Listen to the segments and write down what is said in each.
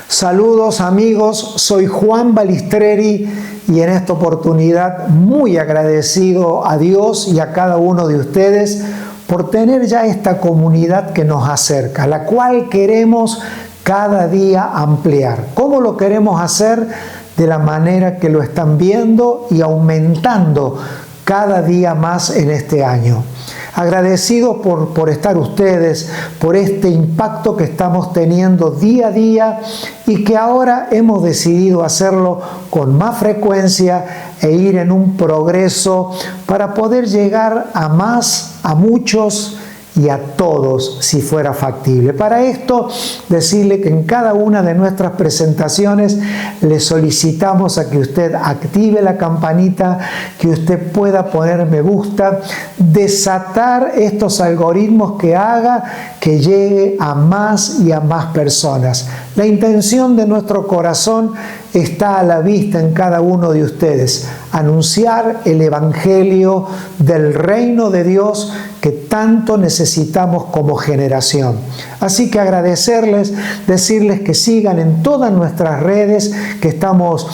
Saludos amigos, soy Juan Balistreri y en esta oportunidad muy agradecido a Dios y a cada uno de ustedes por tener ya esta comunidad que nos acerca, la cual queremos cada día ampliar. ¿Cómo lo queremos hacer? De la manera que lo están viendo y aumentando cada día más en este año. Agradecido por estar ustedes, por este impacto que estamos teniendo día a día y que ahora hemos decidido hacerlo con más frecuencia e ir en un progreso para poder llegar a más, a muchos y a todos si fuera factible. Para esto, decirle que en cada una de nuestras presentaciones le solicitamos a que usted active la campanita, que usted pueda poner me gusta, desatar estos algoritmos que haga que llegue a más y a más personas. La intención de nuestro corazón está a la vista en cada uno de ustedes, anunciar el evangelio del reino de Dios que tanto necesitamos como generación. Así que agradecerles, decirles que sigan en todas nuestras redes, que estamos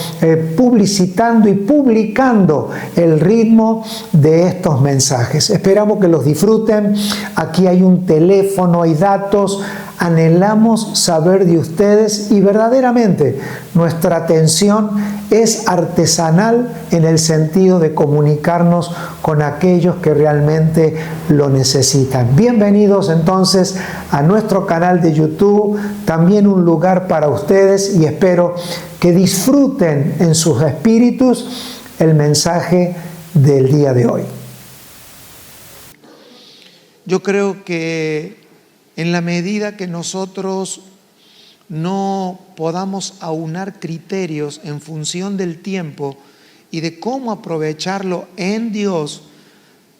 publicitando y publicando el ritmo de estos mensajes. Esperamos que los disfruten. Aquí hay un teléfono, hay datos. Anhelamos saber de ustedes y verdaderamente nuestra atención es artesanal en el sentido de comunicarnos con aquellos que realmente lo necesitan. Bienvenidos entonces a nuestro canal de YouTube, también un lugar para ustedes y espero que disfruten en sus espíritus el mensaje del día de hoy. Yo creo que en la medida que nosotros no podamos aunar criterios en función del tiempo y de cómo aprovecharlo en Dios,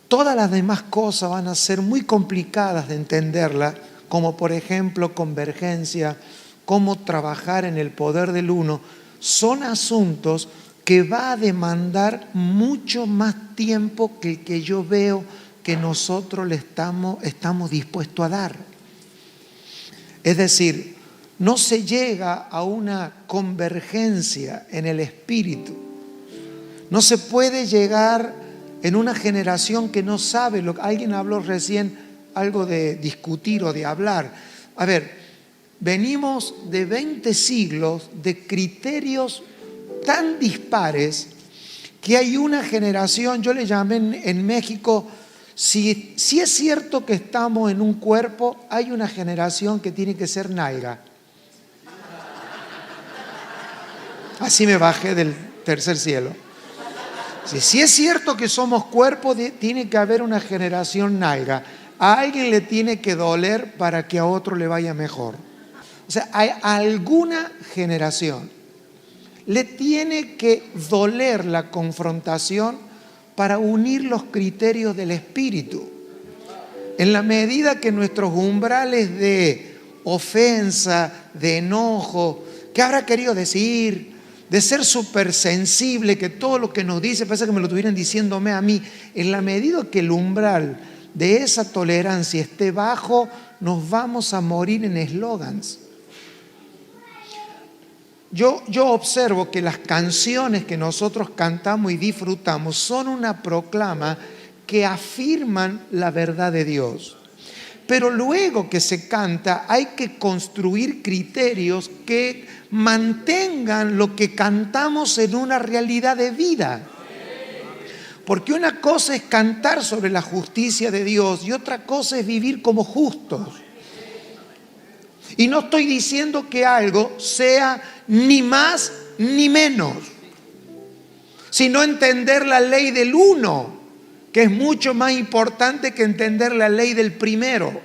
todas las demás cosas van a ser muy complicadas de entenderla, como por ejemplo convergencia, cómo trabajar en el poder del uno. Son asuntos que va a demandar mucho más tiempo que el que yo veo que nosotros le estamos dispuestos a dar. Es decir, no se llega a una convergencia en el espíritu. No se puede llegar en una generación que no sabe lo que alguien habló recién, algo de discutir o de hablar. A ver, venimos de 20 siglos de criterios tan dispares que hay una generación, yo le llamé en México, si es cierto que estamos en un cuerpo, hay una generación que tiene que ser nalga. Así me bajé del tercer cielo. Si es cierto que somos cuerpo, tiene que haber una generación nalga. A alguien le tiene que doler para que a otro le vaya mejor. O sea, hay alguna generación le tiene que doler la confrontación para unir los criterios del espíritu. En la medida que nuestros umbrales de ofensa, de enojo, ¿qué habrá querido decir? De ser súper sensible, que todo lo que nos dice parece que me lo estuvieran diciéndome a mí. En la medida que el umbral de esa tolerancia esté bajo, nos vamos a morir en eslogans. Yo observo que las canciones que nosotros cantamos y disfrutamos son una proclama que afirman la verdad de Dios. Pero luego que se canta hay que construir criterios que mantengan lo que cantamos en una realidad de vida. Porque una cosa es cantar sobre la justicia de Dios y otra cosa es vivir como justos. Y no estoy diciendo que algo sea ni más ni menos, sino entender la ley del uno, que es mucho más importante que entender la ley del primero.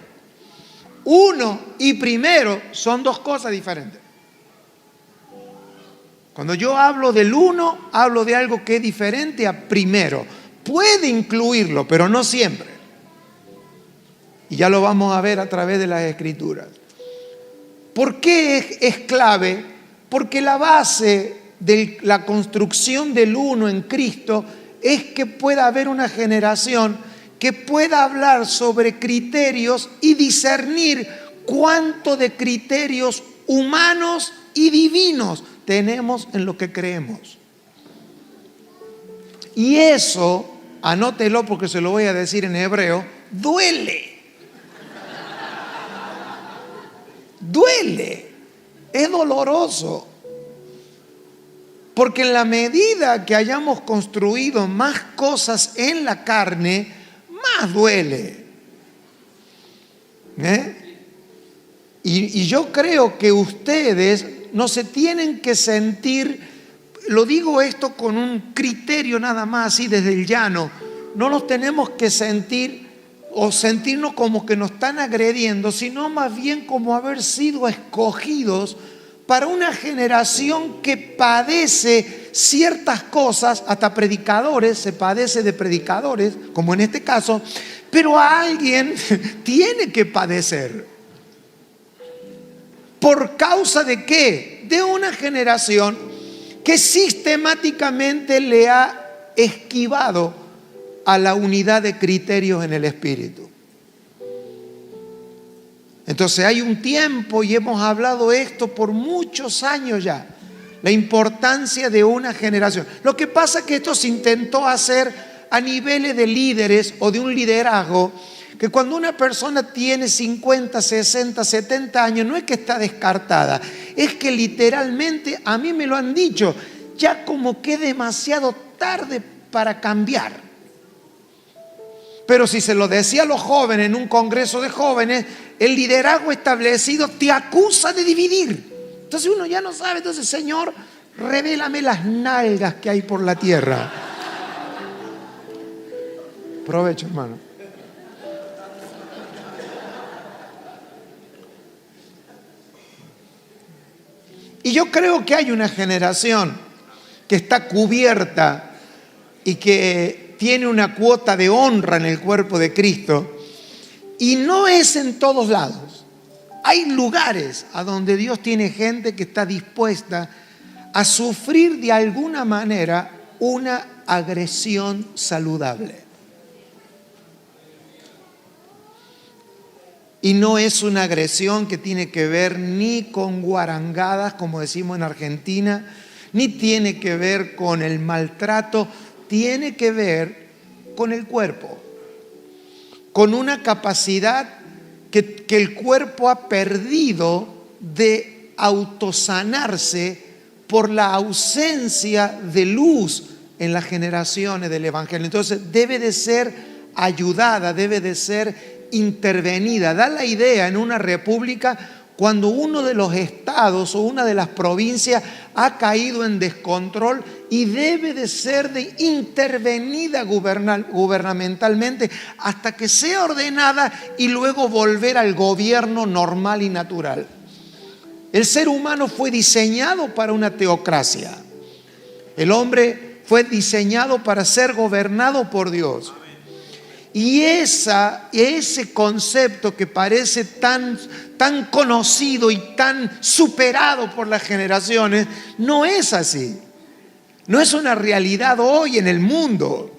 Uno y primero son dos cosas diferentes. Cuando yo hablo del uno, hablo de algo que es diferente a primero. Puede incluirlo, pero no siempre. Y ya lo vamos a ver a través de las Escrituras. ¿Por qué es clave? Porque la base de la construcción del uno en Cristo es que pueda haber una generación que pueda hablar sobre criterios y discernir cuánto de criterios humanos y divinos tenemos en lo que creemos. Y eso, anótelo porque se lo voy a decir en hebreo, duele. Duele, es doloroso. Porque en la medida que hayamos construido más cosas en la carne, más duele. Y yo creo que ustedes no se tienen que sentir, lo digo esto con un criterio nada más, así desde el llano, no nos tenemos que sentir o sentirnos como que nos están agrediendo, sino más bien como haber sido escogidos para una generación que padece ciertas cosas, hasta predicadores, se padece de predicadores, como en este caso, pero alguien tiene que padecer. ¿Por causa de qué? De una generación que sistemáticamente le ha esquivado a la unidad de criterios en el Espíritu. Entonces hay un tiempo, y hemos hablado esto por muchos años ya, la importancia de una generación. Lo que pasa es que esto se intentó hacer a niveles de líderes o de un liderazgo, que cuando una persona tiene 50, 60, 70 años, no es que está descartada, es que literalmente, a mí me lo han dicho, ya como que es demasiado tarde para cambiar. Pero si se lo decía a los jóvenes en un congreso de jóvenes, el liderazgo establecido te acusa de dividir. Entonces uno ya no sabe. Entonces, Señor, revélame las nalgas que hay por la tierra. Provecho, hermano. Y yo creo que hay una generación que está cubierta y que tiene una cuota de honra en el cuerpo de Cristo, y no es en todos lados. Hay lugares a donde Dios tiene gente que está dispuesta a sufrir de alguna manera una agresión saludable. Y no es una agresión que tiene que ver ni con guarangadas, como decimos en Argentina, ni tiene que ver con el maltrato, tiene que ver con el cuerpo, con una capacidad que el cuerpo ha perdido de autosanarse por la ausencia de luz en las generaciones del Evangelio. Entonces debe de ser ayudada, debe de ser intervenida. Da la idea en una república cuando uno de los estados o una de las provincias ha caído en descontrol y debe de ser intervenida gubernamentalmente hasta que sea ordenada y luego volver al gobierno normal y natural. El ser humano fue diseñado para una teocracia. El hombre fue diseñado para ser gobernado por Dios. Y ese concepto que parece tan conocido y tan superado por las generaciones, no es así. No es una realidad hoy en el mundo.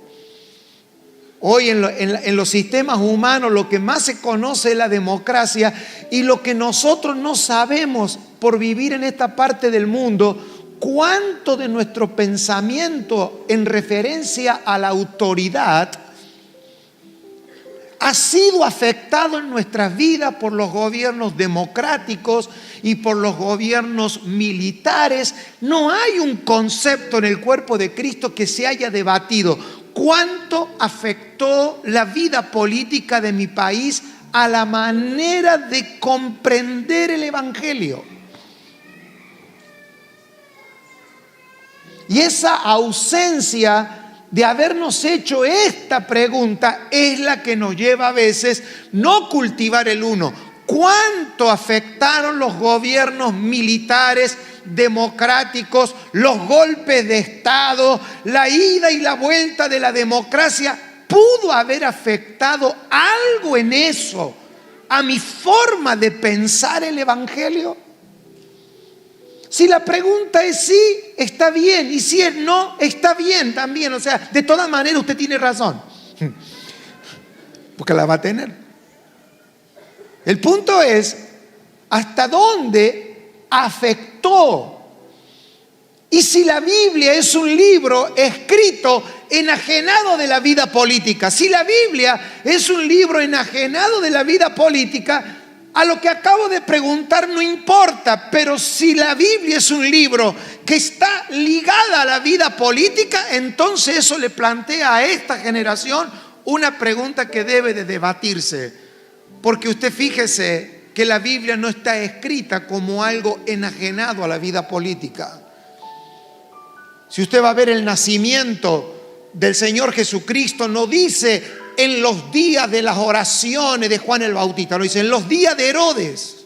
Hoy en los sistemas humanos lo que más se conoce es la democracia, y lo que nosotros no sabemos por vivir en esta parte del mundo, cuánto de nuestro pensamiento en referencia a la autoridad ha sido afectado en nuestras vidas por los gobiernos democráticos y por los gobiernos militares. No hay un concepto en el cuerpo de Cristo que se haya debatido. ¿Cuánto afectó la vida política de mi país a la manera de comprender el Evangelio? Y esa ausencia de habernos hecho esta pregunta es la que nos lleva a veces no cultivar el uno. ¿Cuánto afectaron los gobiernos militares, democráticos, los golpes de Estado, la ida y la vuelta de la democracia? ¿Pudo haber afectado algo en eso a mi forma de pensar el Evangelio? Si la pregunta es sí, está bien. Y si es no, está bien también. O sea, de todas maneras usted tiene razón. Porque la va a tener. El punto es, ¿hasta dónde afectó. Y si la Biblia es un libro escrito enajenado de la vida política, si la Biblia es un libro enajenado de la vida política, a lo que acabo de preguntar no importa, pero si la Biblia es un libro que está ligada a la vida política, entonces eso le plantea a esta generación una pregunta que debe de debatirse. Porque usted fíjese que la Biblia no está escrita como algo enajenado a la vida política. Si usted va a ver el nacimiento del Señor Jesucristo, no dice en los días de las oraciones de Juan el Bautista, no dice en los días de Herodes.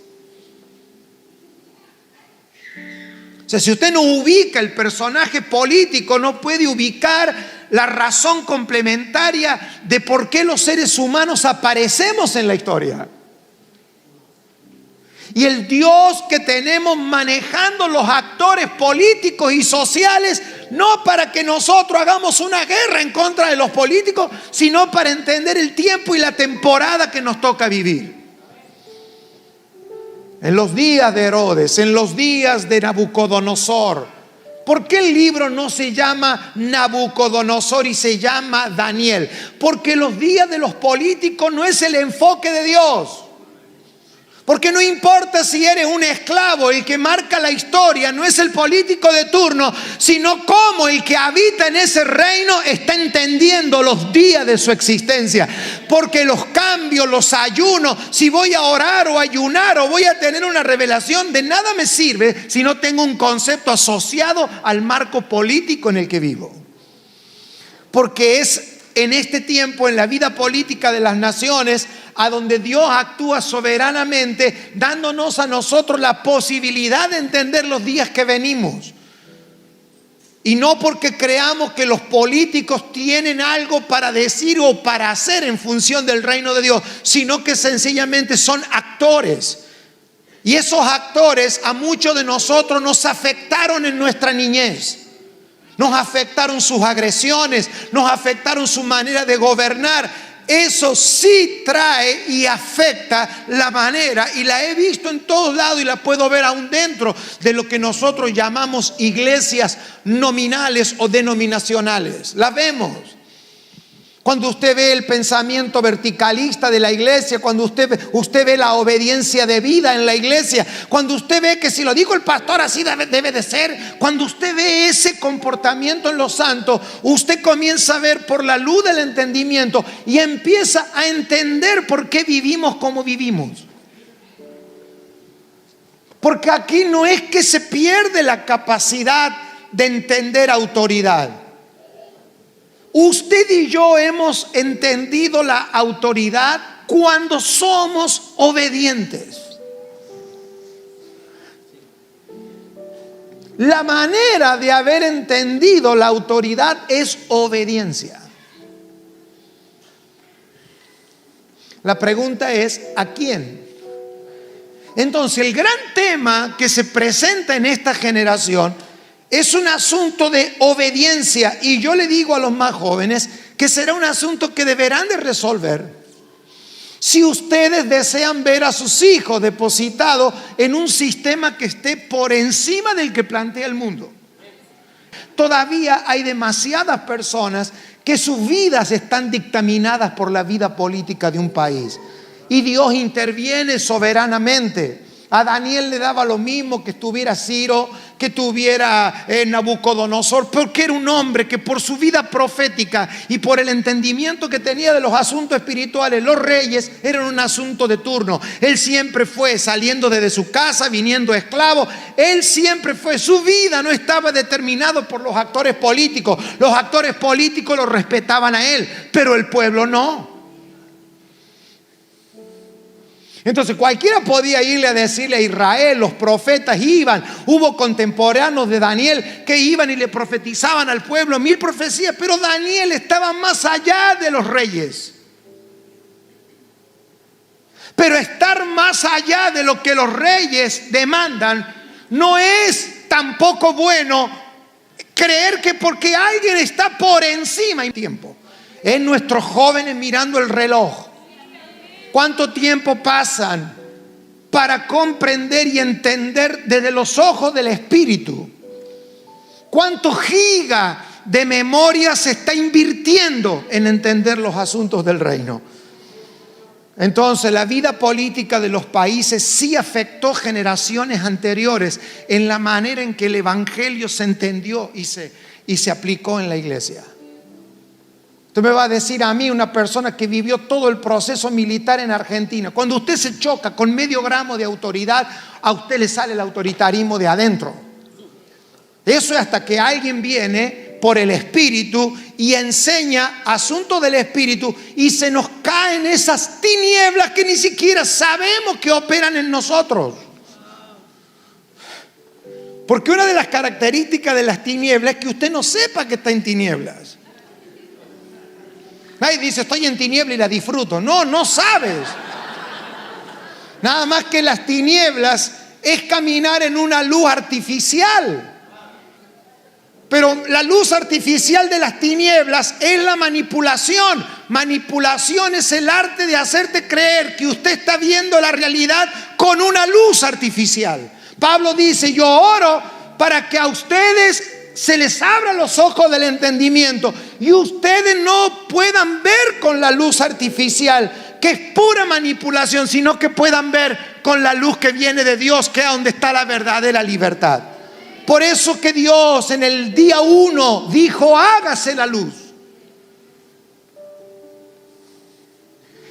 O sea, si usted no ubica el personaje político, no puede ubicar la razón complementaria de por qué los seres humanos aparecemos en la historia. Y el Dios que tenemos manejando los actores políticos y sociales, no para que nosotros hagamos una guerra en contra de los políticos, sino para entender el tiempo y la temporada que nos toca vivir. En los días de Herodes, en los días de Nabucodonosor. ¿Por qué el libro no se llama Nabucodonosor y se llama Daniel? Porque los días de los políticos no es el enfoque de Dios. Porque no importa si eres un esclavo, el que marca la historia no es el político de turno, sino cómo el que habita en ese reino está entendiendo los días de su existencia. Porque los cambios, los ayunos, si voy a orar o ayunar o voy a tener una revelación, de nada me sirve si no tengo un concepto asociado al marco político en el que vivo. Porque es en este tiempo, en la vida política de las naciones, a donde Dios actúa soberanamente, dándonos a nosotros la posibilidad de entender los días que venimos. Y no porque creamos que los políticos tienen algo para decir o para hacer en función del reino de Dios, sino que sencillamente son actores. Y esos actores a muchos de nosotros nos afectaron en nuestra niñez. Nos afectaron sus agresiones, nos afectaron su manera de gobernar. Eso sí trae y afecta la manera, y la he visto en todos lados y la puedo ver aún dentro de lo que nosotros llamamos iglesias nominales o denominacionales. La vemos. Cuando usted ve el pensamiento verticalista de la iglesia, cuando usted ve la obediencia de vida en la iglesia, cuando usted ve que si lo dijo el pastor así debe de ser, cuando usted ve ese comportamiento en los santos, usted comienza a ver por la luz del entendimiento y empieza a entender por qué vivimos como vivimos. Porque aquí no es que se pierde la capacidad de entender autoridad. Usted y yo hemos entendido la autoridad cuando somos obedientes. La manera de haber entendido la autoridad es obediencia. La pregunta es, ¿a quién? Entonces, el gran tema que se presenta en esta generación es un asunto de obediencia, y yo le digo a los más jóvenes que será un asunto que deberán de resolver. Si ustedes desean ver a sus hijos depositados en un sistema que esté por encima del que plantea el mundo. Todavía hay demasiadas personas que sus vidas están dictaminadas por la vida política de un país, y Dios interviene soberanamente. A Daniel le daba lo mismo que estuviera Ciro, que tuviera Nabucodonosor, porque era un hombre que por su vida profética y por el entendimiento que tenía de los asuntos espirituales, los reyes eran un asunto de turno. Él siempre fue saliendo desde su casa, viniendo esclavo. Él siempre fue, su vida no estaba determinado por los actores políticos. Los actores políticos lo respetaban a él, pero el pueblo no. Entonces cualquiera podía irle a decirle a Israel, los profetas iban, hubo contemporáneos de Daniel que iban y le profetizaban al pueblo 1000 profecías, pero Daniel estaba más allá de los reyes. Pero estar más allá de lo que los reyes demandan no es tampoco bueno creer que porque alguien está por encima hay tiempo. Es nuestros jóvenes mirando el reloj. ¿Cuánto tiempo pasan para comprender y entender desde los ojos del Espíritu. ¿Cuánto giga de memoria se está invirtiendo en entender los asuntos del reino? Entonces, la vida política de los países sí afectó generaciones anteriores en la manera en que el evangelio se entendió y se aplicó en la iglesia. Usted me va a decir a mí, una persona que vivió todo el proceso militar en Argentina, cuando usted se choca con medio gramo de autoridad, a usted le sale el autoritarismo de adentro. Eso es hasta que alguien viene por el Espíritu y enseña asuntos del Espíritu y se nos caen esas tinieblas que ni siquiera sabemos que operan en nosotros. Porque una de las características de las tinieblas es que usted no sepa que está en tinieblas. Nadie dice, estoy en tiniebla y la disfruto. No, no sabes. Nada más que las tinieblas es caminar en una luz artificial. Pero la luz artificial de las tinieblas es la manipulación. Manipulación es el arte de hacerte creer que usted está viendo la realidad con una luz artificial. Pablo dice, yo oro para que a ustedes se les abran los ojos del entendimiento y ustedes no puedan ver con la luz artificial, que es pura manipulación, sino que puedan ver con la luz que viene de Dios, que es donde está la verdadera libertad. Por eso que Dios en el día 1 dijo, hágase la luz.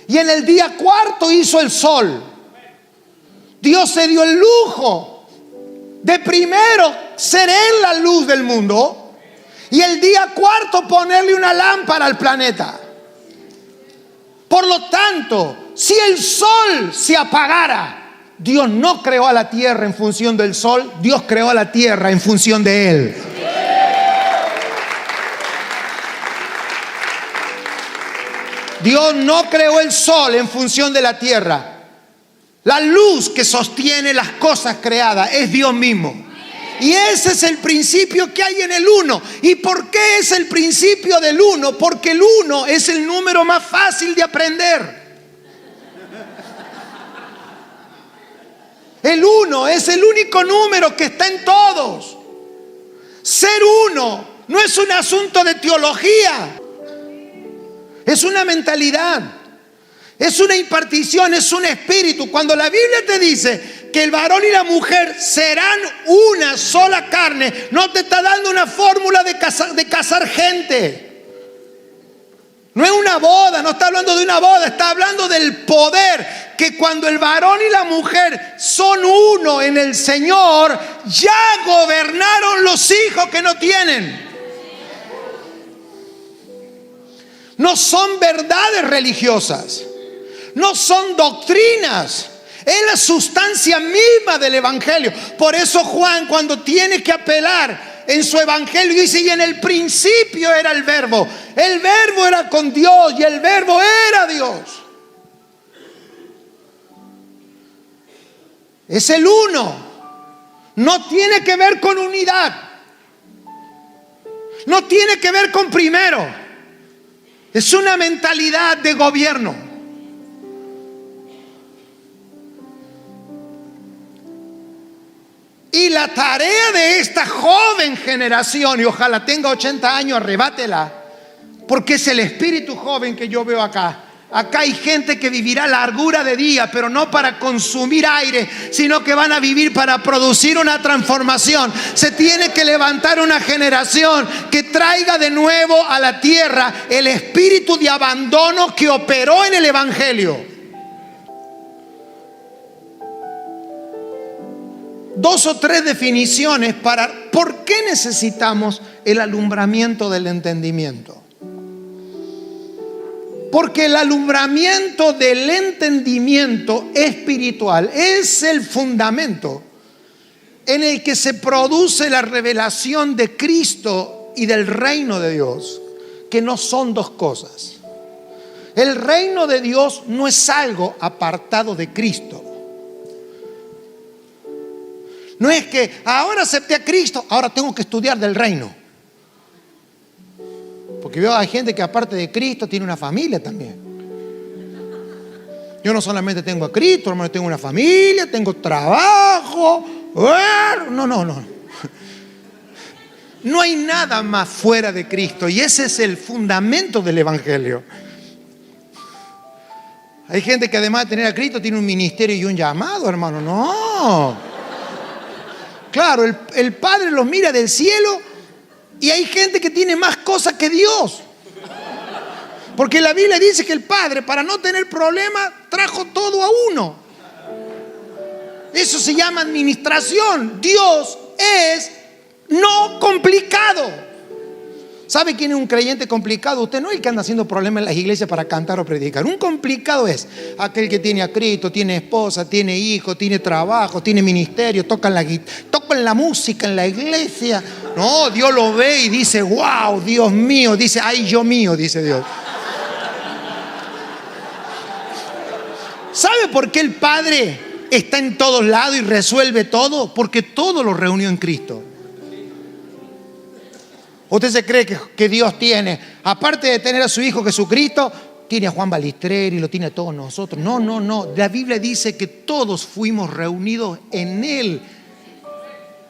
Y en el día 4 hizo el sol. Dios se dio el lujo de primero ser Él la luz del mundo y el día 4 ponerle una lámpara al planeta. Por lo tanto, si el sol se apagara, Dios no creó a la tierra en función del sol, Dios creó a la tierra en función de Él. Dios no creó el sol en función de la tierra. La luz que sostiene las cosas creadas es Dios mismo. Y ese es el principio que hay en el 1. ¿Y por qué es el principio del 1? Porque el 1 es el número más fácil de aprender. El 1 es el único número que está en todos. Ser 1 no es un asunto de teología. Es una mentalidad. Es una impartición, es un espíritu. Cuando la Biblia te dice que el varón y la mujer serán una sola carne, no te está dando una fórmula de casar gente. No es una boda, no está hablando de una boda, está hablando del poder. Que cuando el varón y la mujer son uno en el Señor, ya gobernaron los hijos que no tienen. No son verdades religiosas. No son doctrinas, es la sustancia misma del evangelio. Por eso Juan, cuando tiene que apelar en su evangelio, dice, y en el principio era el verbo era con Dios y el verbo era Dios. Es el 1, no tiene que ver con unidad, no tiene que ver con primero, es una mentalidad de gobierno. Y la tarea de esta joven generación, y ojalá tenga 80 años, arrebátela, porque es el espíritu joven que yo veo acá. Acá hay gente que vivirá largura de día, pero no para consumir aire, sino que van a vivir para producir una transformación. Se tiene que levantar una generación que traiga de nuevo a la tierra el espíritu de abandono que operó en el evangelio. 2 o 3 definiciones para por qué necesitamos el alumbramiento del entendimiento. Porque el alumbramiento del entendimiento espiritual es el fundamento en el que se produce la revelación de Cristo y del reino de Dios, que no son dos cosas. El reino de Dios no es algo apartado de Cristo. No es que ahora acepté a Cristo, ahora tengo que estudiar del reino. Porque veo a gente que aparte de Cristo tiene una familia también. Yo no solamente tengo a Cristo, hermano, tengo una familia, tengo trabajo. No. No hay nada más fuera de Cristo y ese es el fundamento del Evangelio. Hay gente que además de tener a Cristo tiene un ministerio y un llamado, hermano. No. Claro, el Padre los mira del cielo y hay gente que tiene más cosas que Dios. Porque la Biblia dice que el Padre, para no tener problemas, trajo todo a uno. Eso se llama administración. Dios es no complicado. ¿Sabe quién es un creyente complicado? Usted no es el que anda haciendo problemas en las iglesias para cantar o predicar. Un complicado es aquel que tiene a Cristo, tiene esposa, tiene hijo, tiene trabajo, tiene ministerio, tocan la música en la iglesia. No, Dios lo ve y dice, wow, Dios mío. Dice, ay, yo mío, dice Dios. ¿Sabe por qué el Padre está en todos lados y resuelve todo? Porque todo lo reunió en Cristo. ¿Usted se cree que Dios tiene, aparte de tener a su Hijo Jesucristo, tiene a Juan Balistreri, lo tiene a todos nosotros? No. La Biblia dice que todos fuimos reunidos en Él.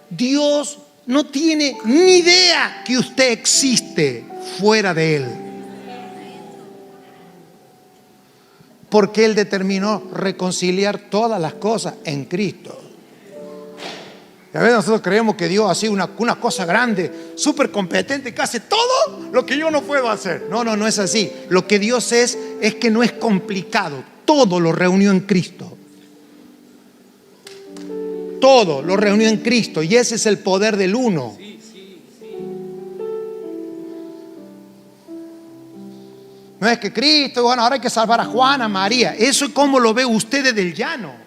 Dios no tiene ni idea que usted existe fuera de Él. Porque Él determinó reconciliar todas las cosas en Cristo. Y a veces nosotros creemos que Dios ha sido una cosa grande, súper competente, que hace todo lo que yo no puedo hacer. No es así. Lo que Dios es que no es complicado. Todo lo reunió en Cristo. Todo lo reunió en Cristo. Y ese es el poder del uno. No es que Cristo, bueno, ahora hay que salvar a Juana, a María. Eso es como lo ve usted desde el llano.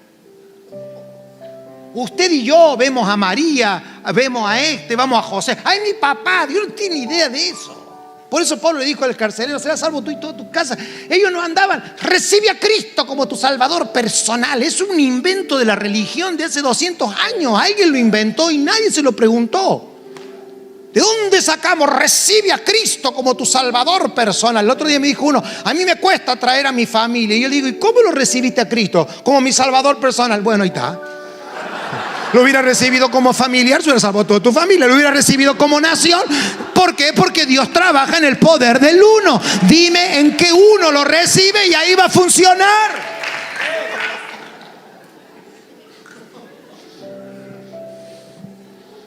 Usted y yo vemos a María, vemos a vamos a José. Ay, mi papá, Dios no tiene idea de eso. Por eso Pablo le dijo al carcelero, serás salvo tú y toda tu casa. Ellos no andaban, recibe a Cristo como tu salvador personal. Es un invento de la religión de hace 200 años. Alguien lo inventó y nadie se lo preguntó. ¿De dónde sacamos? Recibe a Cristo como tu salvador personal. El otro día me dijo uno, a mí me cuesta traer a mi familia. Y yo le digo, ¿y cómo lo recibiste a Cristo? Como mi salvador personal. Bueno, ahí está. Lo hubiera recibido como familiar, se hubiera salvado toda tu familia. Lo hubiera recibido como nación. ¿Por qué? Porque Dios trabaja en el poder del uno. Dime en qué uno lo recibe y ahí va a funcionar.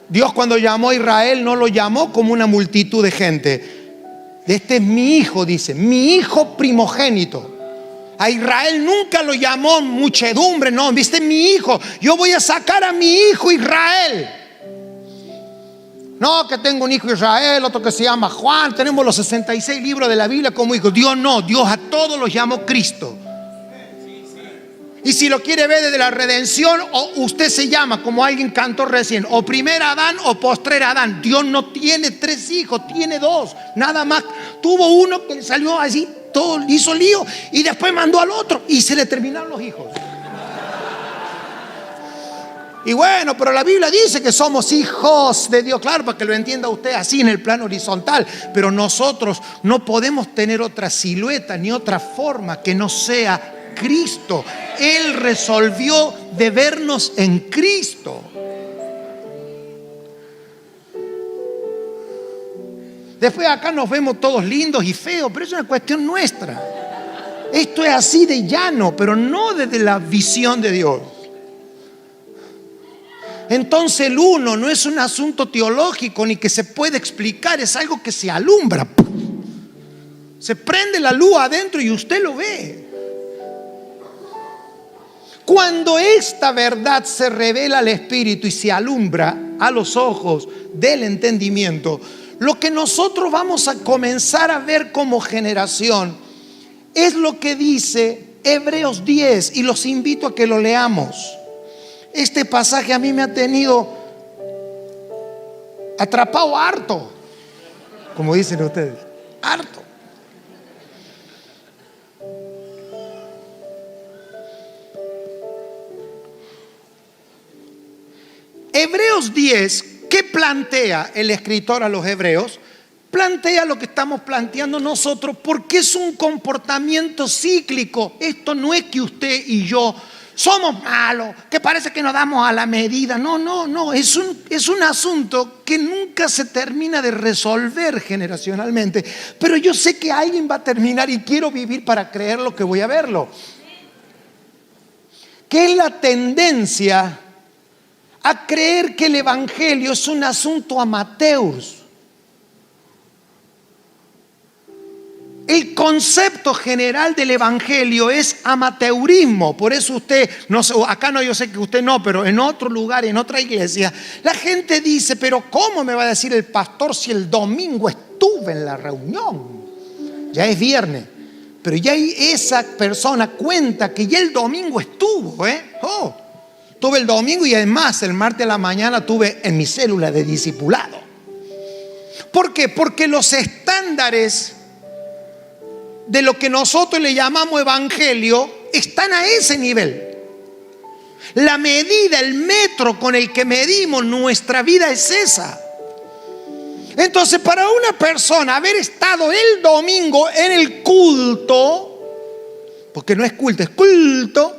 Dios cuando llamó a Israel no lo llamó como una multitud de gente. Este es mi hijo, dice, mi hijo primogénito. A Israel nunca lo llamó muchedumbre, no, viste, mi hijo, yo voy a sacar a mi hijo Israel. No, que tengo un hijo Israel, otro que se llama Juan, tenemos los 66 libros de la Biblia como hijos. Dios no, Dios a todos los llamó Cristo. Y si lo quiere ver desde la redención, o usted se llama, como alguien cantó recién, o primer Adán o postrer Adán. Dios no tiene 3 hijos, tiene 2, nada más. Tuvo uno que le salió así, todo hizo lío, y después mandó al otro, y se le terminaron los hijos. Y bueno, pero la Biblia dice que somos hijos de Dios, claro, para que lo entienda usted así en el plano horizontal. Pero nosotros no podemos tener otra silueta ni otra forma que no sea Cristo. Él resolvió de vernos en Cristo. Después acá nos vemos todos lindos y feos, pero es una cuestión nuestra. Esto es así de llano, pero no desde la visión de Dios. Entonces el uno no es un asunto teológico ni que se puede explicar, es algo que se alumbra. Se prende la luz adentro y usted lo ve. Cuando esta verdad se revela al espíritu y se alumbra a los ojos del entendimiento, lo que nosotros vamos a comenzar a ver como generación es lo que dice Hebreos 10, y los invito a que lo leamos. Este pasaje a mí me ha tenido atrapado harto, como dicen ustedes, harto. Hebreos 10, ¿qué plantea el escritor a los hebreos? plantea lo que estamos planteando nosotros porque es un comportamiento cíclico. Esto no es que usted y yo somos malos, que parece que nos damos a la medida. No. Es un asunto que nunca se termina de resolver generacionalmente. Pero yo sé que alguien va a terminar y quiero vivir para creer lo que voy a verlo. Que es la tendencia a creer que el evangelio es un asunto amateur. El concepto general del evangelio es amateurismo. Por eso usted, no sé, acá no, yo sé que usted no, pero en otro lugar, en otra iglesia, la gente dice, pero ¿cómo me va a decir el pastor si el domingo estuve en la reunión? Ya es viernes, pero ya esa persona cuenta que ya el domingo estuvo, tuve el domingo y además el martes a la mañana tuve en mi célula de discipulado. ¿Por qué? Porque los estándares de lo que nosotros le llamamos evangelio están a ese nivel. La medida, el metro con el que medimos nuestra vida es esa. Entonces, para una persona haber estado el domingo en el culto, porque no es culto, es culto.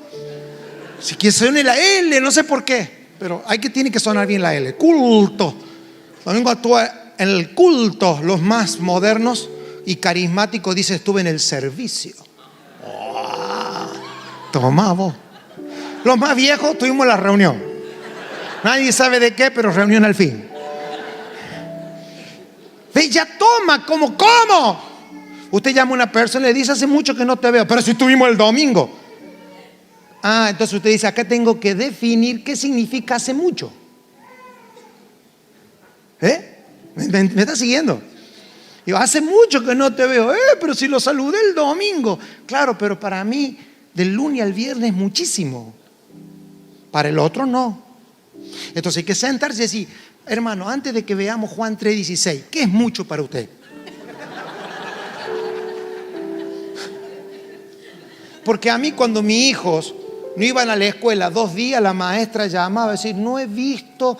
Si quiere sonar la L, no sé por qué, pero tiene que sonar bien la L. Culto. Domingo actúa en el culto. Los más modernos y carismático dice, estuve en el servicio. Toma vos. Los más viejos tuvimos la reunión. Nadie sabe de qué, pero reunión al fin. Ve, ya toma, ¿cómo? Usted llama a una persona y le dice, hace mucho que no te veo, pero si estuvimos el domingo. Entonces usted dice, acá tengo que definir qué significa hace mucho. ¿Me está siguiendo? Digo, hace mucho que no te veo, pero si lo saludé el domingo. Claro, pero para mí, del lunes al viernes es muchísimo. Para el otro no. Entonces hay que sentarse y decir, hermano, antes de que veamos Juan 3:16, ¿qué es mucho para usted? Porque a mí cuando mis hijos no iban a la escuela 2 días, la maestra llamaba a decir, no he visto...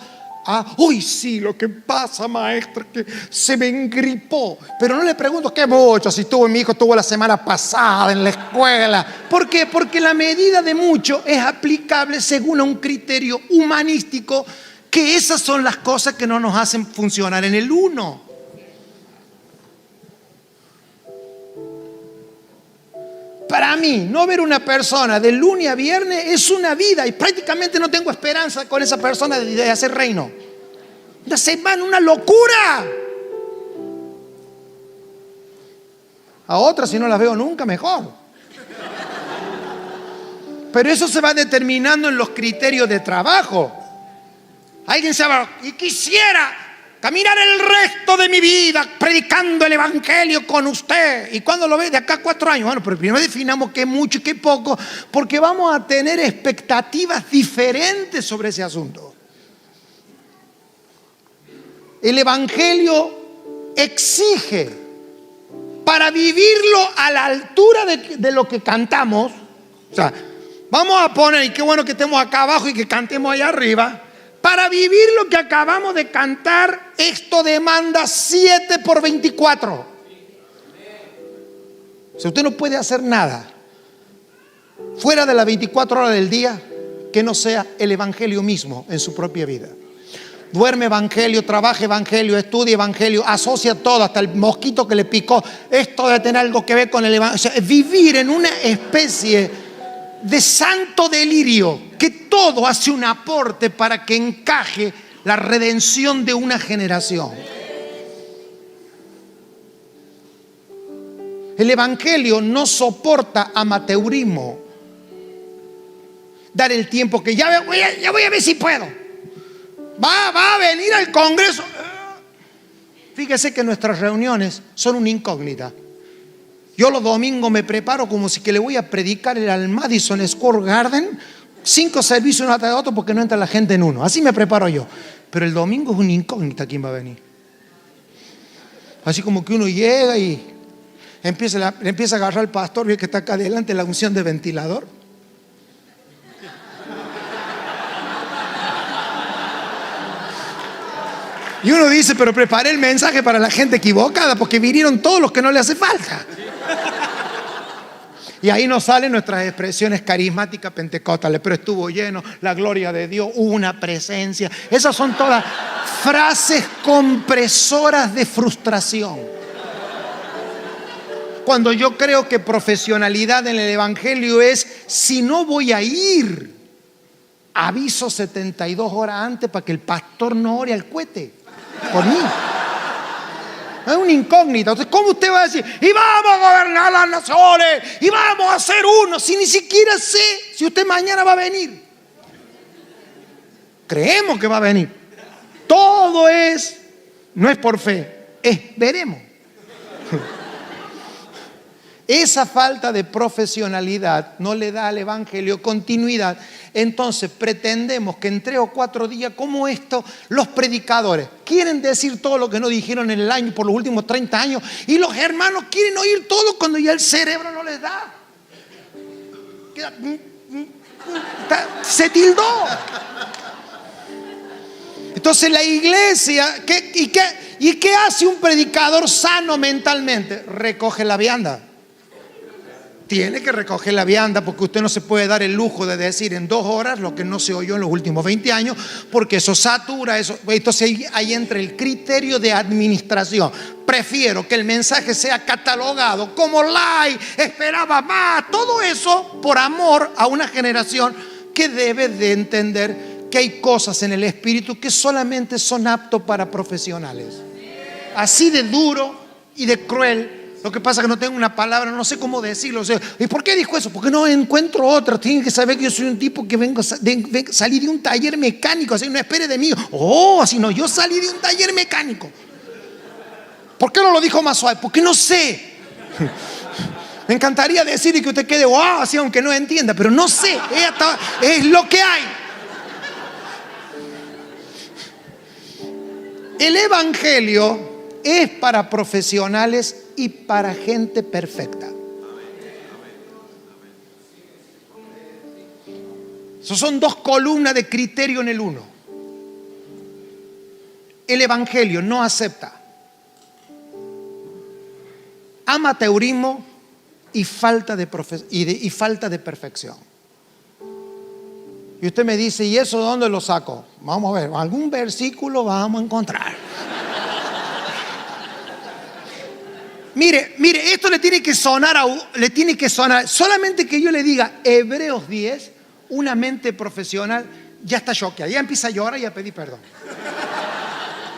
uy, sí, lo que pasa, maestra, que se me engripó. Pero no le pregunto qué mucho, si mi hijo estuvo la semana pasada en la escuela. ¿Por qué? Porque la medida de mucho es aplicable según a un criterio humanístico, que esas son las cosas que no nos hacen funcionar en el uno. Para mí, no ver una persona de lunes a viernes es una vida y prácticamente no tengo esperanza con esa persona de hacer reino. Una semana, una locura. A otras, si no las veo nunca, mejor. Pero eso se va determinando en los criterios de trabajo. Alguien se va y quisiera caminar el resto de mi vida predicando el evangelio con usted. ¿Y cuándo lo ve? De acá a 4 años. Bueno, pero primero definamos qué mucho y qué poco, porque vamos a tener expectativas diferentes sobre ese asunto. El evangelio exige, para vivirlo a la altura de lo que cantamos, o sea, vamos a poner, y qué bueno que estemos acá abajo y que cantemos allá arriba. Para vivir lo que acabamos de cantar, esto demanda 7 por 24. O sea, usted no puede hacer nada fuera de las 24 horas del día que no sea el evangelio mismo en su propia vida. Duerme evangelio, trabaja evangelio, estudia evangelio, asocia todo, hasta el mosquito que le picó. Esto debe tener algo que ver con el evangelio. O sea, vivir en una especie de santo delirio, que todo hace un aporte para que encaje la redención de una generación. El evangelio no soporta amateurismo. Dar el tiempo que ya voy a ver si puedo. Va a venir al Congreso. Fíjese que nuestras reuniones son una incógnita. Yo los domingos me preparo como si que le voy a predicar al Madison Square Garden, 5 servicios uno tras de otro porque no entra la gente en uno. Así me preparo yo. Pero el domingo es una incógnita quién va a venir. Así como que uno llega y empieza a agarrar al pastor, ve que está acá adelante la unción de ventilador. Y uno dice, pero preparé el mensaje para la gente equivocada, porque vinieron todos los que no le hace falta. Y ahí nos salen nuestras expresiones carismáticas pentecostales, pero estuvo lleno, la gloria de Dios, hubo una presencia. Esas son todas frases compresoras de frustración. Cuando yo creo que profesionalidad en el Evangelio es, si no voy a ir, aviso 72 horas antes para que el pastor no ore al cohete por mí. Es una incógnita. Entonces, ¿cómo usted va a decir, y vamos a gobernar las naciones, y vamos a ser uno, si ni siquiera sé si usted mañana va a venir? Creemos que va a venir. Todo no es por fe, es veremos. Esa falta de profesionalidad no le da al Evangelio continuidad. Entonces pretendemos que en 3 o 4 días como esto, los predicadores quieren decir todo lo que no dijeron en el año por los últimos 30 años, y los hermanos quieren oír todo cuando ya el cerebro no les da. Se tildó. Entonces la iglesia, ¿y qué hace un predicador sano mentalmente? Recoge la vianda. Tiene que recoger la vianda, porque usted no se puede dar el lujo de decir en 2 horas lo que no se oyó en los últimos 20 años, porque eso satura, eso. Entonces ahí entra el criterio de administración. Prefiero que el mensaje sea catalogado como light, esperaba más, todo eso por amor a una generación que debe de entender que hay cosas en el espíritu que solamente son aptos para profesionales. Así de duro y de cruel. Lo que pasa es que no tengo una palabra, no sé cómo decirlo. O sea, ¿y por qué dijo eso? Porque no encuentro otra. Tienen que saber que yo soy un tipo que salí de un taller mecánico. Así no espere de mí. Así no, yo salí de un taller mecánico. ¿Por qué no lo dijo más suave? Porque no sé. Me encantaría decir y que usted quede wow, así aunque no entienda, pero no sé. Es lo que hay. El Evangelio es para profesionales y para gente perfecta. Esas son 2 columnas de criterio en el uno. El Evangelio no acepta amateurismo y falta de perfección. Y usted me dice, ¿y eso dónde lo saco? Vamos a ver, algún versículo vamos a encontrar. Mire, esto le tiene que sonar, solamente que yo le diga Hebreos 10, una mente profesional ya está choqueada, ya empieza a llorar y a pedir perdón.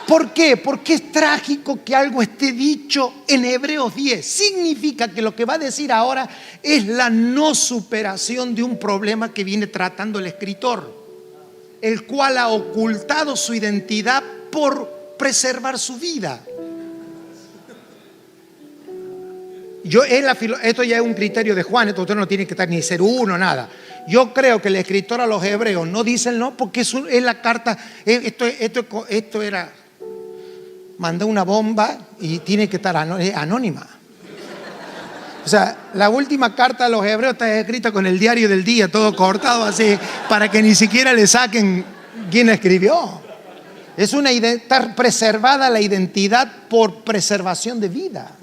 ¿Por qué? Porque es trágico que algo esté dicho en Hebreos 10. Significa que lo que va a decir ahora es la no superación de un problema que viene tratando el escritor, el cual ha ocultado su identidad por preservar su vida. Esto ya es un criterio de Juan, esto usted no tiene que estar ni ser uno, nada. Yo creo que el escritor a los hebreos no dice el no, porque es la carta, esto era, mandó una bomba y tiene que estar anónima. O sea, la última carta a los hebreos está escrita con el diario del día, todo cortado así, para que ni siquiera le saquen quién escribió. Está preservada la identidad por preservación de vida.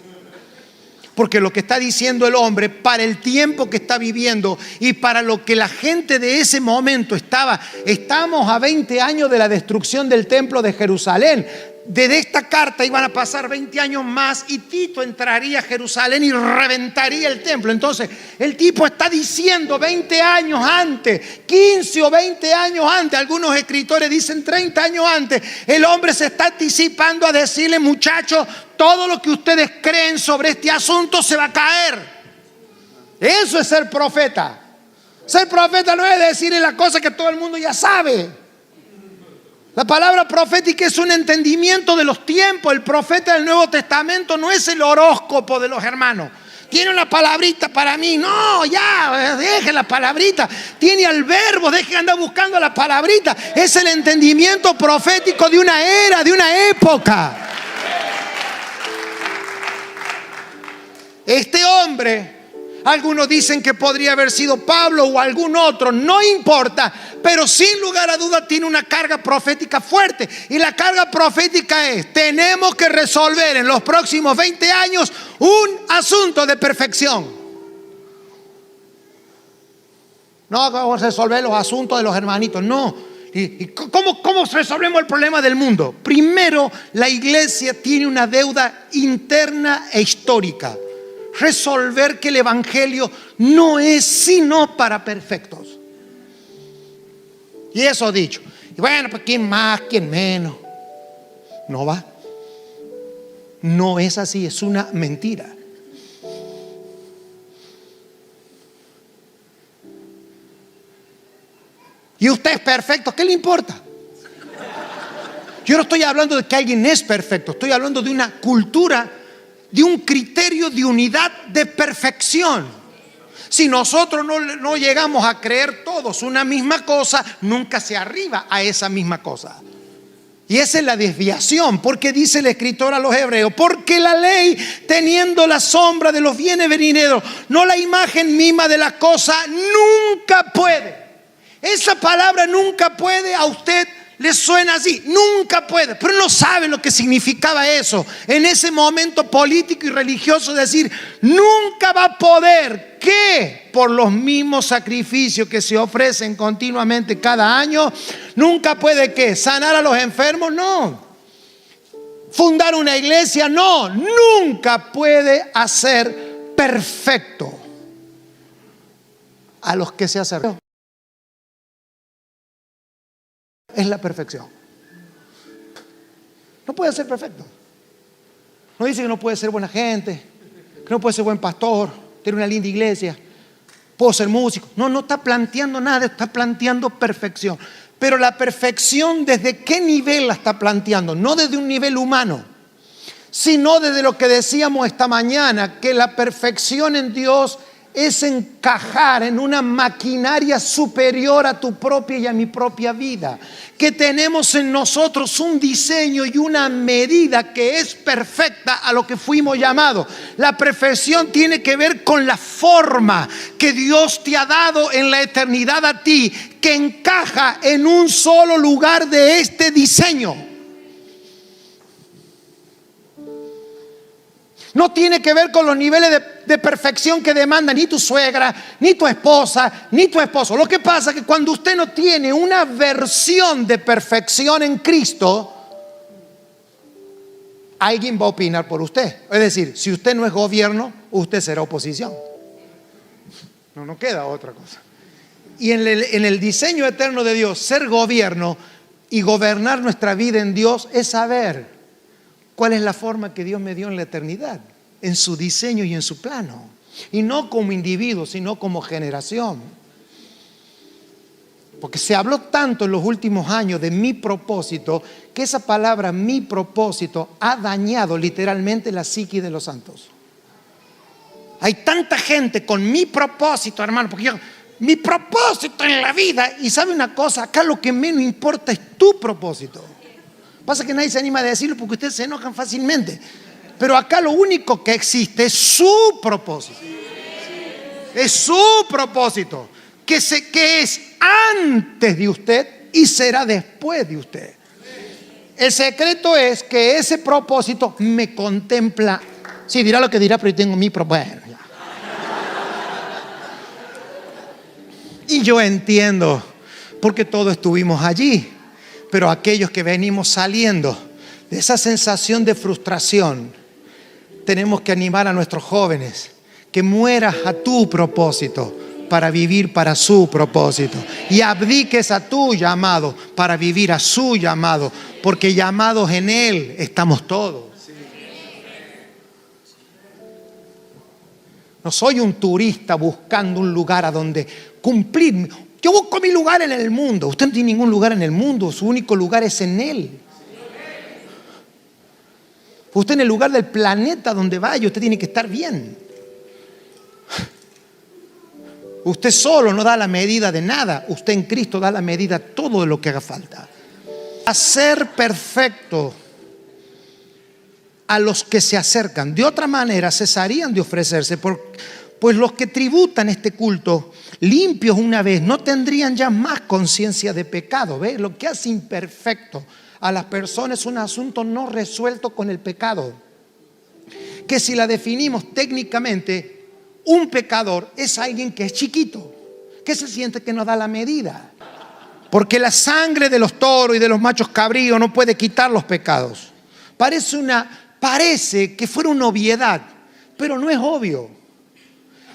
Porque lo que está diciendo el hombre, para el tiempo que está viviendo y para lo que la gente de ese momento estamos a 20 años de la destrucción del templo de Jerusalén. Desde esta carta iban a pasar 20 años más y Tito entraría a Jerusalén y reventaría el templo. Entonces el tipo está diciendo 20 años antes, 15 o 20 años antes, algunos escritores dicen 30 años antes, el hombre se está anticipando a decirle, muchachos, todo lo que ustedes creen sobre este asunto se va a caer. Eso es ser profeta. Ser profeta no es decirle la cosa que todo el mundo ya sabe. La palabra profética es un entendimiento de los tiempos. El profeta del Nuevo Testamento no es el horóscopo de los hermanos. Tiene una palabrita para mí. No, ya, deje la palabrita. Tiene al verbo, deje de andar buscando la palabrita. Es el entendimiento profético de una era, de una época. Este hombre Algunos dicen que podría haber sido Pablo o algún otro, no importa, pero sin lugar a duda tiene una carga profética fuerte. Y la carga profética es: tenemos que resolver en los próximos 20 años un asunto de perfección. No vamos a resolver los asuntos de los hermanitos, no. ¿Y cómo resolvemos el problema del mundo? Primero, la iglesia tiene una deuda interna e histórica. Resolver que el evangelio no es sino para perfectos. Y eso dicho. Y bueno, pues quién más, quién menos. No va. No es así, es una mentira. Y usted es perfecto, ¿qué le importa? Yo no estoy hablando de que alguien es perfecto, estoy hablando de una cultura, de un criterio de unidad de perfección. Si nosotros no llegamos a creer todos una misma cosa, nunca se arriba a esa misma cosa. Y esa es la desviación, porque dice el escritor a los hebreos: porque la ley, teniendo la sombra de los bienes venideros, no la imagen misma de la cosa, nunca puede. Esa palabra nunca puede a usted le suena así, nunca puede, pero no sabe lo que significaba eso en ese momento político y religioso. Decir, nunca va a poder, que por los mismos sacrificios que se ofrecen continuamente cada año, nunca puede, ¿qué? Sanar a los enfermos, no. Fundar una iglesia, no. Nunca puede hacer perfecto a los que se acercan. Es la perfección. No puede ser perfecto. No dice que no puede ser buena gente, que no puede ser buen pastor, tener una linda iglesia, puedo ser músico. No está planteando nada, está planteando perfección. Pero la perfección, ¿desde qué nivel la está planteando? No desde un nivel humano, sino desde lo que decíamos esta mañana, que la perfección en Dios es encajar en una maquinaria superior a tu propia y a mi propia vida. Que tenemos en nosotros un diseño y una medida que es perfecta a lo que fuimos llamados. La perfección tiene que ver con la forma que Dios te ha dado en la eternidad a ti, que encaja en un solo lugar de este diseño. No tiene que ver con los niveles de perfección que demanda ni tu suegra, ni tu esposa, ni tu esposo. Lo que pasa es que cuando usted no tiene una versión de perfección en Cristo, alguien va a opinar por usted. Es decir, si usted no es gobierno, usted será oposición. No queda otra cosa. Y en el diseño eterno de Dios, ser gobierno y gobernar nuestra vida en Dios es saber cuál es la forma que Dios me dio en la eternidad, en su diseño y en su plano. Y no como individuo, sino como generación. Porque se habló tanto en los últimos años de mi propósito, que esa palabra, mi propósito, ha dañado literalmente la psique de los santos. Hay tanta gente con mi propósito, hermano, porque mi propósito en la vida, y sabe una cosa, acá lo que menos importa es tu propósito. Pasa que nadie se anima a decirlo porque ustedes se enojan fácilmente. Pero acá lo único que existe es su propósito. Es su propósito. Que es antes de usted y será después de usted. El secreto es que ese propósito me contempla. Sí, dirá lo que dirá, pero yo tengo mi propósito. Y yo entiendo, porque todos estuvimos allí. Pero aquellos que venimos saliendo de esa sensación de frustración, tenemos que animar a nuestros jóvenes que mueras a tu propósito para vivir para su propósito, y abdiques a tu llamado para vivir a su llamado, porque llamados en Él estamos todos. No soy un turista buscando un lugar a donde cumplir. Yo busco mi lugar en el mundo. Usted no tiene ningún lugar en el mundo. Su único lugar es en Él. Usted en el lugar del planeta donde vaya, usted tiene que estar bien. Usted solo no da la medida de nada. Usted en Cristo da la medida de todo de lo que haga falta. Hacer perfecto a los que se acercan. De otra manera cesarían de ofrecerse, pues los que tributan este culto, limpios una vez, no tendrían ya más conciencia de pecado. ¿Ves? Lo que hace imperfecto a las personas es un asunto no resuelto con el pecado. Que si la definimos técnicamente, un pecador es alguien que es chiquito, que se siente que no da la medida. Porque la sangre de los toros y de los machos cabríos no puede quitar los pecados. Parece que fuera una obviedad, pero no es obvio.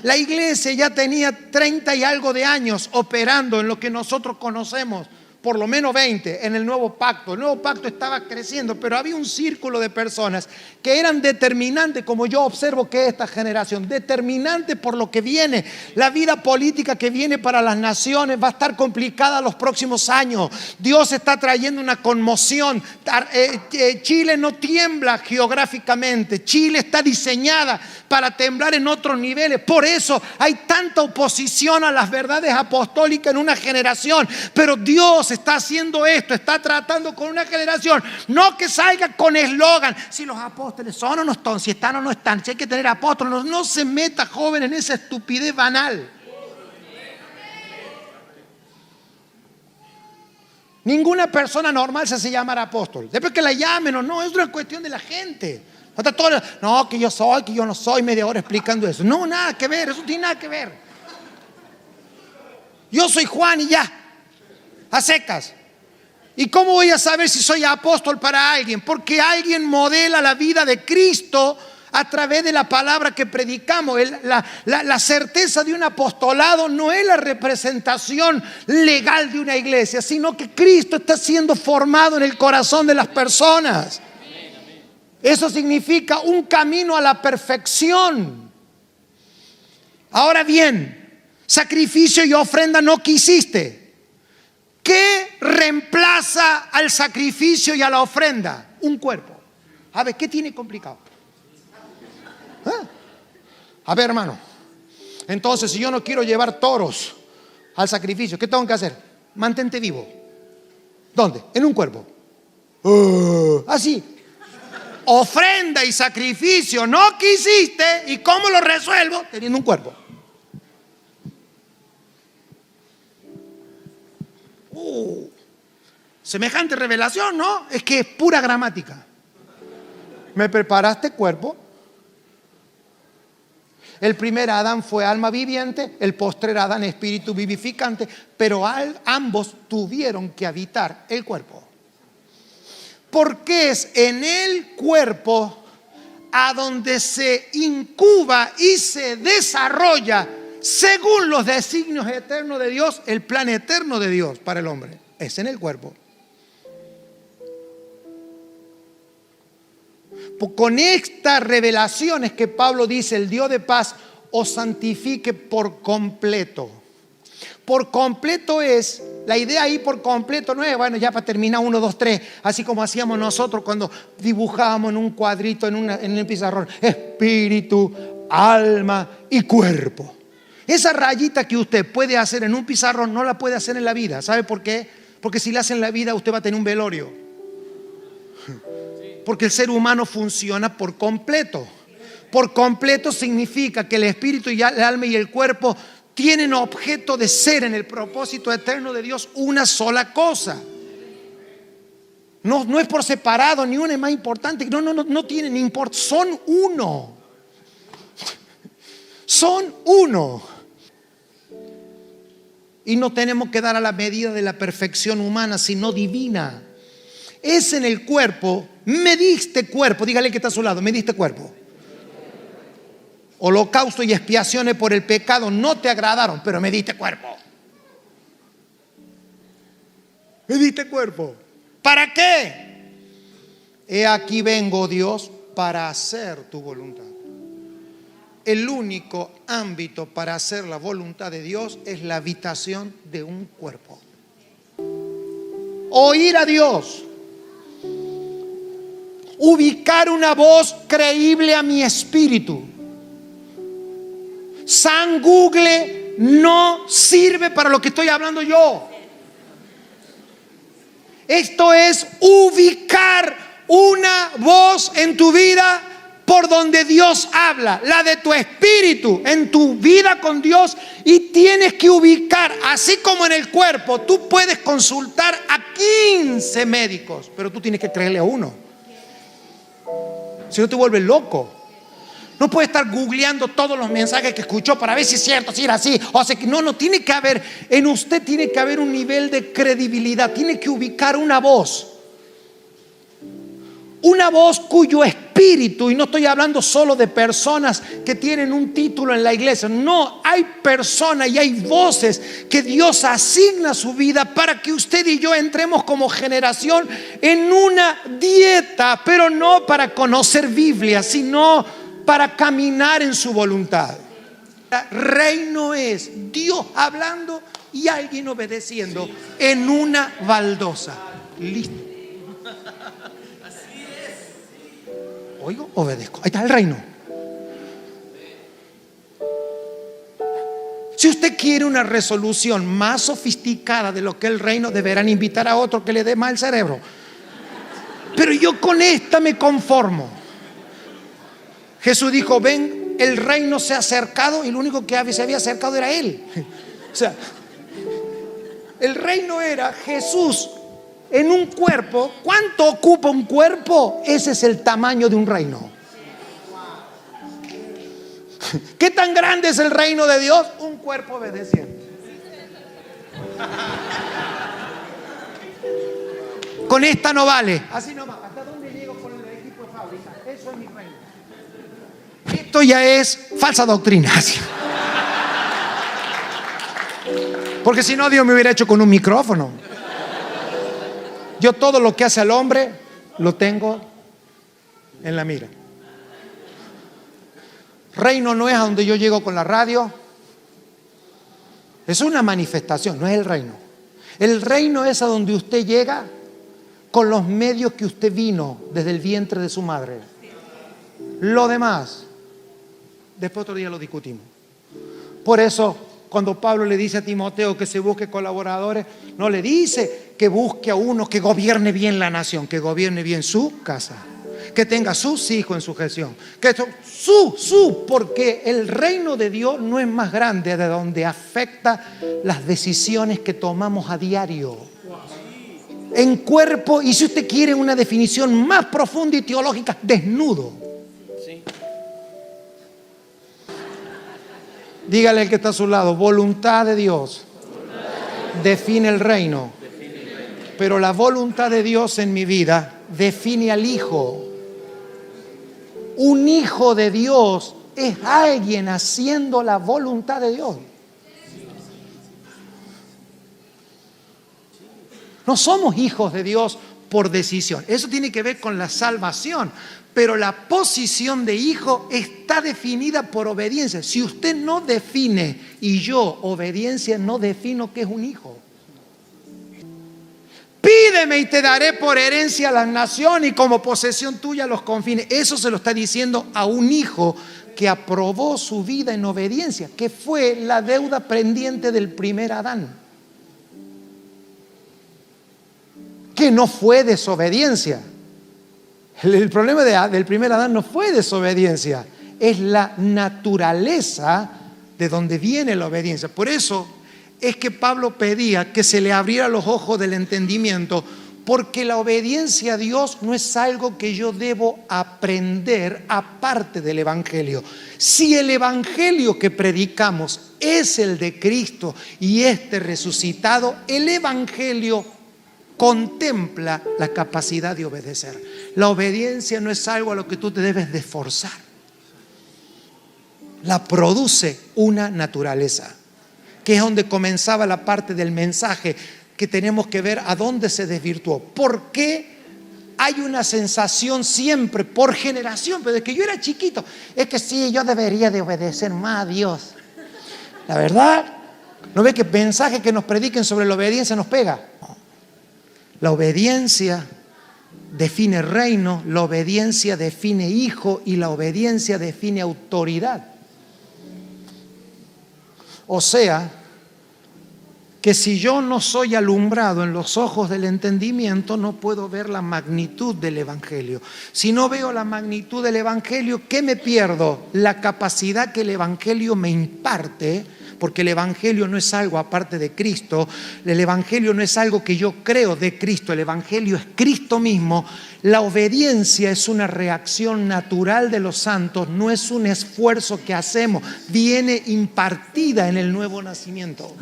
La iglesia ya tenía 30 y algo de años operando en lo que nosotros conocemos, por lo menos 20, en el nuevo pacto. El nuevo pacto estaba creciendo, pero había un círculo de personas que eran determinantes, como yo observo que esta generación, determinante por lo que viene. La vida política que viene para las naciones va a estar complicada los próximos años. Dios está trayendo una conmoción. Chile no tiembla geográficamente. Chile está diseñada para temblar en otros niveles. Por eso hay tanta oposición a las verdades apostólicas en una generación. Pero Dios está haciendo esto, está tratando con una generación, no que salga con eslogan, si los apóstoles son o no están, si están o no están, si hay que tener apóstoles, no se meta, joven, en esa estupidez banal. Ninguna persona normal se hace llamar apóstol. Después que la llamen o no, es una cuestión de la gente. No, que yo soy, que yo no soy, media hora explicando eso. No, nada que ver, eso tiene nada que ver. Yo soy Juan y ya. A secas. ¿Y cómo voy a saber si soy apóstol para alguien? Porque alguien modela la vida de Cristo a través de la palabra que predicamos. La certeza de un apostolado no es la representación legal de una iglesia, sino que Cristo está siendo formado en el corazón de las personas. Eso significa un camino a la perfección. Ahora bien, sacrificio y ofrenda no quisiste. ¿Qué reemplaza al sacrificio y a la ofrenda? Un cuerpo. A ver, ¿qué tiene complicado? A ver, hermano. Entonces, si yo no quiero llevar toros al sacrificio, ¿qué tengo que hacer? Mantente vivo. ¿Dónde? En un cuerpo. Así. Ofrenda y sacrificio no quisiste. ¿Y cómo lo resuelvo? Teniendo un cuerpo. Semejante revelación, ¿no? Es que es pura gramática. Me preparaste cuerpo. El primer Adán fue alma viviente, el postrer Adán espíritu vivificante, pero ambos tuvieron que habitar el cuerpo. Porque es en el cuerpo a donde se incuba y se desarrolla, según los designios eternos de Dios, el plan eterno de Dios para el hombre. Es en el cuerpo. Con estas revelaciones que Pablo dice, el Dios de paz os santifique por completo. Por completo es, la idea ahí por completo no es, bueno, ya para terminar 1, 2, 3, así como hacíamos nosotros cuando dibujábamos en un cuadrito, en el pizarrón, espíritu, alma y cuerpo. Esa rayita que usted puede hacer en un pizarrón no la puede hacer en la vida. ¿Sabe por qué? Porque si la hace en la vida usted va a tener un velorio. Porque el ser humano funciona por completo. Por completo significa que el espíritu y el alma y el cuerpo tienen objeto de ser en el propósito eterno de Dios una sola cosa. No es por separado, ni uno es más importante. No tienen importancia. Son uno. Son uno. Y no tenemos que dar a la medida de la perfección humana, sino divina. Es en el cuerpo. Me diste cuerpo. Dígale que está a su lado. Me diste cuerpo. Holocausto y expiaciones por el pecado no te agradaron, pero me diste cuerpo. Me diste cuerpo. ¿Para qué? He aquí vengo, Dios, para hacer tu voluntad. El único ámbito para hacer la voluntad de Dios es la habitación de un cuerpo. Oír a Dios. Ubicar una voz creíble a mi espíritu. San Google no sirve para lo que estoy hablando yo. Esto es ubicar una voz en tu vida por donde Dios habla, la de tu espíritu, en tu vida con Dios, y tienes que ubicar, así como en el cuerpo, tú puedes consultar a 15 médicos, pero tú tienes que creerle a uno. Si no te vuelves loco. No puede estar googleando todos los mensajes que escuchó para ver si es cierto, si era así. O sea, no, tiene que haber, en usted tiene que haber un nivel de credibilidad. Tiene que ubicar una voz. Una voz cuyo espíritu, y no estoy hablando solo de personas que tienen un título en la iglesia. No, hay personas y hay voces que Dios asigna a su vida para que usted y yo entremos como generación en una dieta, pero no para conocer Biblia, sino para caminar en su voluntad. Reino es Dios hablando y alguien obedeciendo en una baldosa. Listo. Oigo, obedezco. Ahí está el reino. Si usted quiere una resolución más sofisticada de lo que es el reino, deberán invitar a otro que le dé más el cerebro. Pero yo con esta me conformo. Jesús dijo: ven, el reino se ha acercado, y lo único que se había acercado era Él. O sea, el reino era Jesús en un cuerpo. ¿Cuánto ocupa un cuerpo? Ese es el tamaño de un reino. ¿Qué tan grande es el reino de Dios? Un cuerpo obedeciente. Con esta no vale. Así nomás. ¿Hasta dónde llego con el equipo de fábrica? Eso es mi reino. Esto ya es falsa doctrina. Porque si no, Dios me hubiera hecho con un micrófono. Yo todo lo que hace al hombre lo tengo en la mira. Reino no es a donde yo llego con la radio. Es una manifestación, no es el reino. El reino es a donde usted llega con los medios que usted vino desde el vientre de su madre. Lo demás, después otro día lo discutimos. Por eso, cuando Pablo le dice a Timoteo que se busque colaboradores, no le dice que busque a uno que gobierne bien la nación, que gobierne bien su casa, que tenga sus hijos en sujeción, que porque el reino de Dios no es más grande de donde afecta las decisiones que tomamos a diario. En cuerpo, y si usted quiere una definición más profunda y teológica, desnudo. Dígale al que está a su lado: voluntad de Dios define el reino, pero la voluntad de Dios en mi vida define al hijo. Un hijo de Dios es alguien haciendo la voluntad de Dios. No somos hijos de Dios por decisión. Eso tiene que ver con la salvación. Pero la posición de hijo está definida por obediencia. Si usted no define, y yo obediencia no defino qué es un hijo. Pídeme y te daré por herencia a las naciones y como posesión tuya los confines. Eso se lo está diciendo a un hijo que aprobó su vida en obediencia, que fue la deuda pendiente del primer Adán. Que no fue desobediencia. El problema del primer Adán no fue desobediencia, es la naturaleza de donde viene la obediencia. Por eso es que Pablo pedía que se le abriera los ojos del entendimiento, porque la obediencia a Dios no es algo que yo debo aprender aparte del Evangelio. Si el Evangelio que predicamos es el de Cristo y este resucitado, el Evangelio contempla la capacidad de obedecer. La obediencia no es algo a lo que tú te debes de esforzar. La produce una naturaleza, que es donde comenzaba la parte del mensaje, que tenemos que ver a dónde se desvirtuó. ¿Por qué hay una sensación siempre, por generación, pero desde que yo era chiquito, es que sí, yo debería de obedecer más a Dios? La verdad, ¿no ve que mensaje que nos prediquen sobre la obediencia nos pega? La obediencia define reino, la obediencia define hijo y la obediencia define autoridad. O sea, que si yo no soy alumbrado en los ojos del entendimiento, no puedo ver la magnitud del Evangelio. Si no veo la magnitud del Evangelio, ¿qué me pierdo? La capacidad que el Evangelio me imparte, porque el Evangelio no es algo aparte de Cristo, el Evangelio no es algo que yo creo de Cristo, el Evangelio es Cristo mismo. La obediencia es una reacción natural de los santos, no es un esfuerzo que hacemos, viene impartida en el nuevo nacimiento.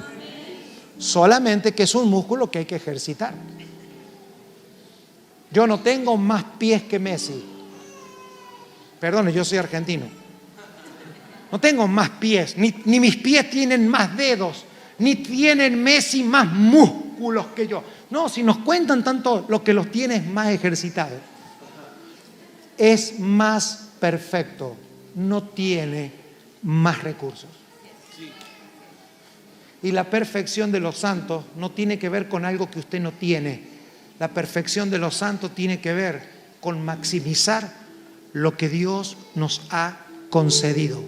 Solamente que es un músculo que hay que ejercitar. Yo no tengo más pies que Messi. Perdone, yo soy argentino. No tengo más pies, ni mis pies tienen más dedos, ni tienen Messi más músculos que yo. No, si nos cuentan tanto, lo que los tiene es más ejercitado. Es más perfecto, no tiene más recursos. Y la perfección de los santos no tiene que ver con algo que usted no tiene. La perfección de los santos tiene que ver con maximizar lo que Dios nos ha concedido.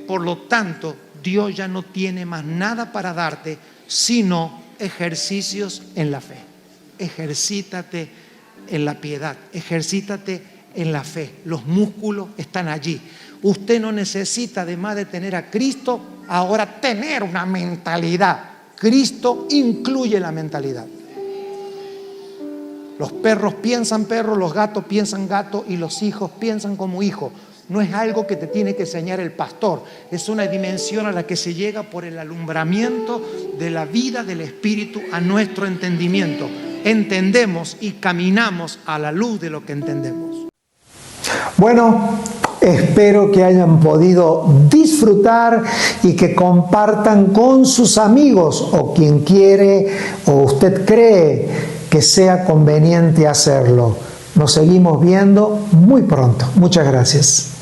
Por lo tanto, Dios ya no tiene más nada para darte, sino ejercicios en la fe. Ejercítate en la piedad, ejercítate en la fe. Los músculos están allí. Usted no necesita, además de tener a Cristo, ahora tener una mentalidad. Cristo incluye la mentalidad. Los perros piensan perro, los gatos piensan gato y los hijos piensan como hijos. No es algo que te tiene que enseñar el pastor, es una dimensión a la que se llega por el alumbramiento de la vida del Espíritu a nuestro entendimiento. Entendemos y caminamos a la luz de lo que entendemos. Bueno, espero que hayan podido disfrutar y que compartan con sus amigos o quien quiere o usted cree que sea conveniente hacerlo. Nos seguimos viendo muy pronto. Muchas gracias.